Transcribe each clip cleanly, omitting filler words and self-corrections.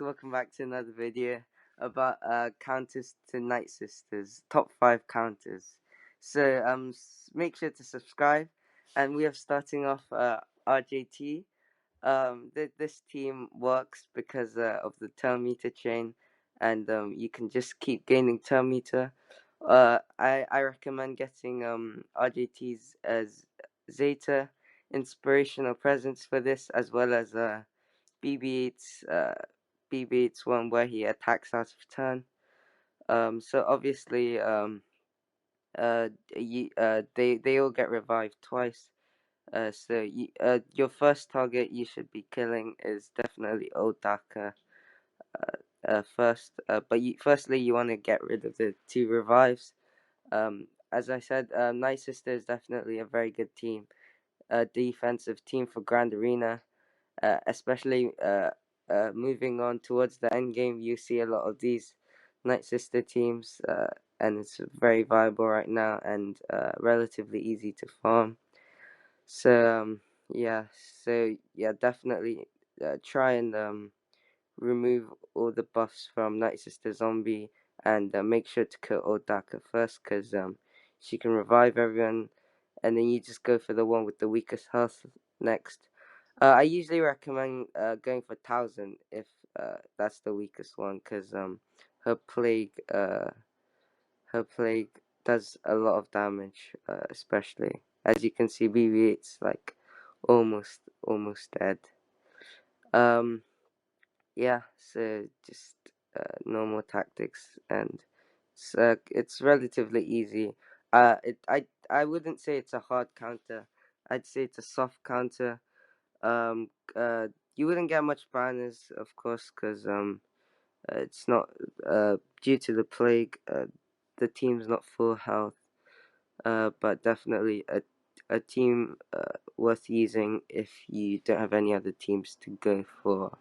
welcome back to another video about counters to Nightsisters, top 5 counters. So make sure to subscribe, and we are starting off RJT. This team works because of the turn meter chain, and you can just keep gaining turn meter. I recommend getting RJT's as Zeta inspirational presence for this, as well as BB8's one where he attacks out of turn. So obviously they all get revived twice. So your first target you should be killing is definitely Odaka first. But firstly you want to get rid of the 2 revives. As I said, Nightsister is definitely a very good team, defensive team for Grand Arena. Especially moving on towards the end game, you see a lot of these Nightsister teams, and it's very viable right now and relatively easy to farm. So definitely try and remove all the buffs from Nightsister Zombie, and make sure to kill Odaka first, because she can revive everyone, and then you just go for the one with the weakest health next. I usually recommend going for 1000 if that's the weakest one, because her plague does a lot of damage, especially as you can see BB8's like almost dead. Yeah, so just normal tactics, and it's relatively easy. I wouldn't say it's a hard counter. I'd say it's a soft counter. You wouldn't get much banners, of course, because it's not due to the plague. The team's not full health, but definitely a team worth using if you don't have any other teams to go for.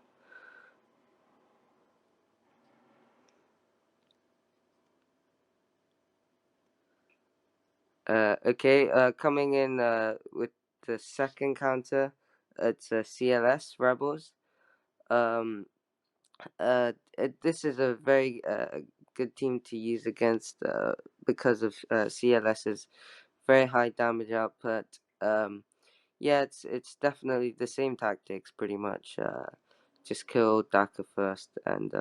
Okay, coming in with the second counter, it's CLS Rebels. This is a very good team to use against because of CLS's very high damage output. Yeah, it's definitely the same tactics pretty much. Just kill Daka first, and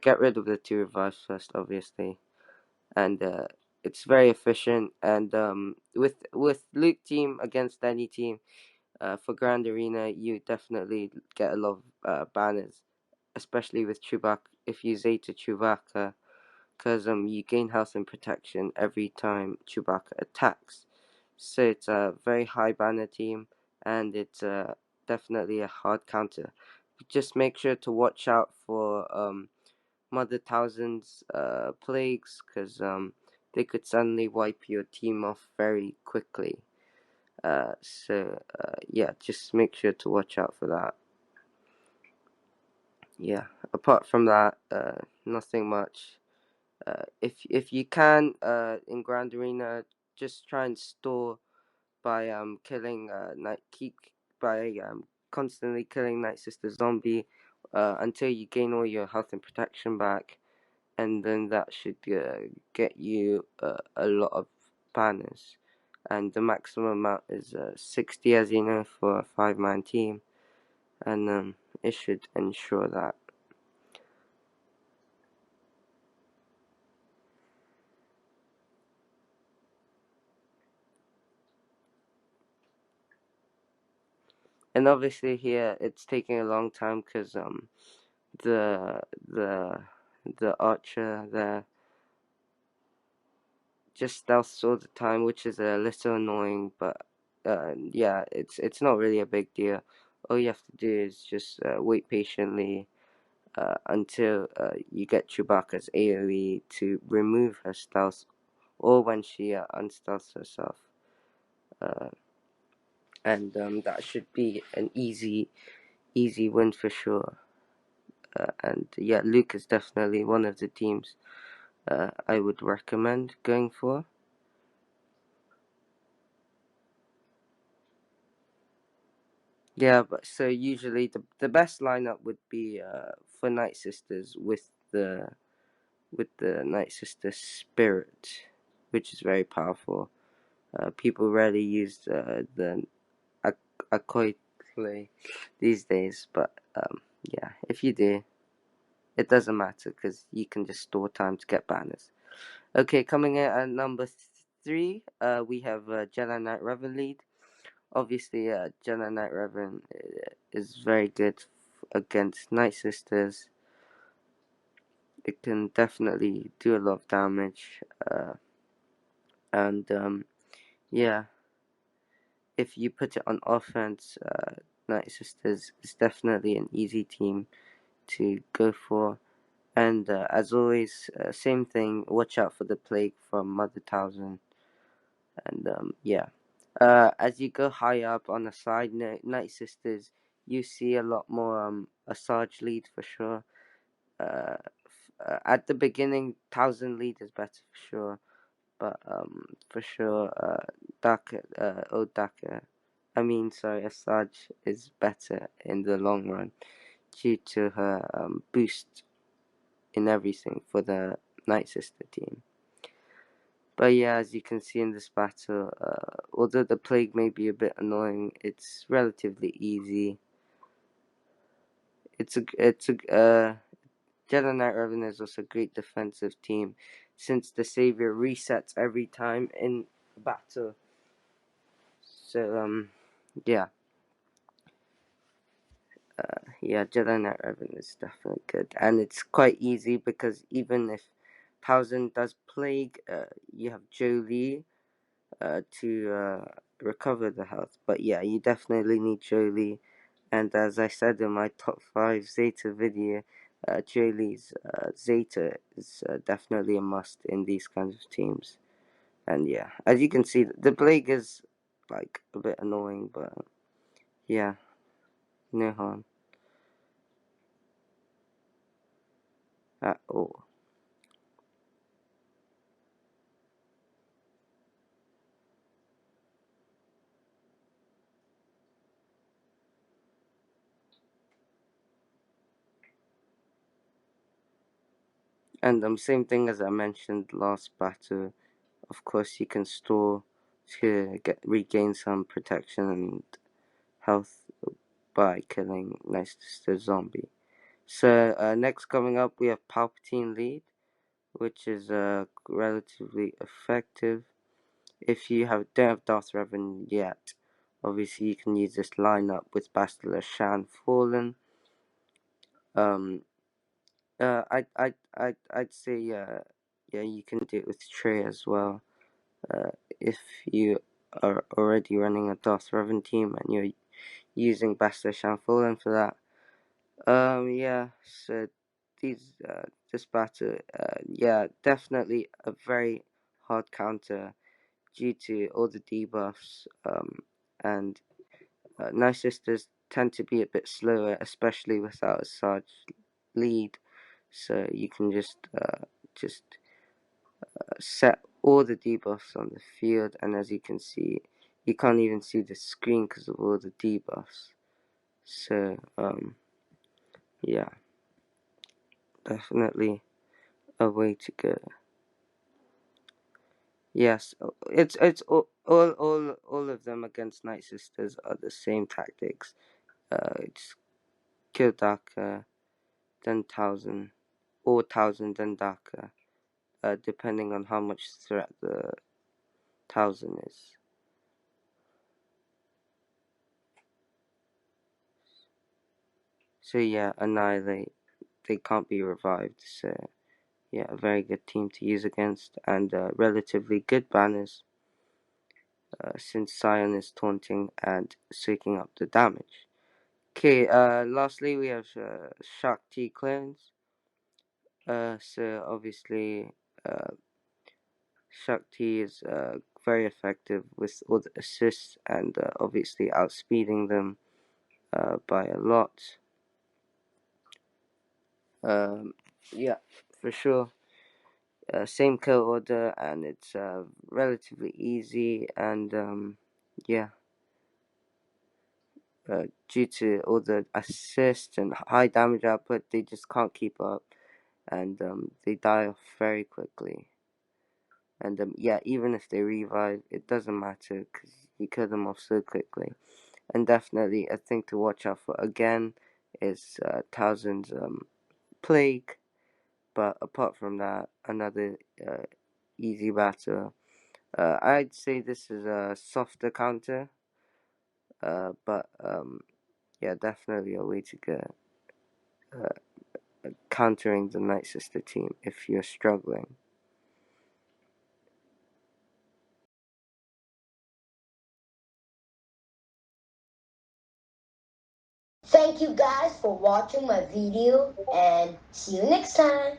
get rid of the 2 revives first, obviously, and it's very efficient. And with Luke team against any team, for Grand Arena, you definitely get a lot of banners, especially with Chewbacca. If you Zeta Chewbacca, because you gain health and protection every time Chewbacca attacks. So it's a very high banner team, and it's definitely a hard counter. Just make sure to watch out for Mother Thousand's plagues, because they could suddenly wipe your team off very quickly. Yeah, just make sure to watch out for that. Yeah, apart from that, nothing much. If you can, in Grand Arena, just try and store by killing constantly killing Nightsister Zombie until you gain all your health and protection back, and then that should get you a lot of banners. And the maximum amount is 60, as you know, for a 5-man team, and it should ensure that. And obviously here it's taking a long time because the archer there just stealths all the time, which is a little annoying, but yeah, it's not really a big deal. All you have to do is just wait patiently until you get Chewbacca's AoE to remove her stealth, or when she unstealths herself. And that should be an easy win for sure. And yeah, Luke is definitely one of the teams I would recommend going for. Yeah, but so usually the best lineup would be for Night Sisters with the Night Sister spirit, which is very powerful. People rarely use the Akoi play these days, but yeah, if you do, it doesn't matter because you can just store time to get banners. Okay, coming in at number 3, we have Jedi Knight Revan lead. Obviously, Jedi Knight Revan is very good against Night Sisters. It can definitely do a lot of damage, and yeah, if you put it on offense, Night Sisters is definitely an easy team to go for. And as always, same thing. Watch out for the plague from Mother Thousand. And yeah, as you go higher up on the side, Night Sisters, you see a lot more Asajj lead for sure. At the beginning, Thousand lead is better for sure, but for sure, Daka, Asajj is better in the long run due to her boost in everything for the Night Sister team. But yeah, as you can see in this battle, although the plague may be a bit annoying, it's relatively easy. Jedi Knight Revan is also a great defensive team, since the Savior resets every time in battle. So yeah, yeah, Jedi Knight Revan is definitely good, and it's quite easy because even if Thousand does plague, you have Jolie to recover the health. But yeah, you definitely need Jolie. And as I said in my top 5 Zeta video, Jolie's Zeta is definitely a must in these kinds of teams. And yeah, as you can see, the Plague is like a bit annoying, but yeah, no harm at all. And same thing as I mentioned last battle. Of course, you can store to regain some protection and health by killing Nightsister zombie. So next coming up, we have Palpatine lead, which is relatively effective. If you don't have Darth Revan yet, obviously you can use this lineup with Bastila Shan Fallen. I'd say yeah, you can do it with Trey as well. If you are already running a Darth Revan team and you're using Bastila Shan Fallen for that. Yeah, so this battle, yeah, definitely a very hard counter due to all the debuffs, and Night Sisters tend to be a bit slower, especially without a Sarge lead, so you can just set all the debuffs on the field, and as you can see, you can't even see the screen because of all the debuffs, so, yeah, definitely a way to go. Yes, it's all of them against Night Sisters are the same tactics. It's kill Daka, then Thousand, or Thousand then Daka, depending on how much threat the Thousand is. So yeah, Annihilate. They can't be revived. So yeah, a very good team to use against, and relatively good banners. Since Sion is taunting and soaking up the damage. Okay, lastly we have Shakti clones. So obviously, Shakti is very effective with all the assists and obviously outspeeding them by a lot. Yeah, for sure. Same kill order, and it's relatively easy, and yeah, due to all the assists and high damage output, they just can't keep up, and they die off very quickly. And yeah, even if they revive, it doesn't matter because you kill them off so quickly. And definitely, a thing to watch out for again is Towson's Plague. But apart from that, another easy battle. I'd say this is a softer counter, but yeah, definitely a way to get countering the Nightsister team if you're struggling. Thank you guys for watching my video and see you next time.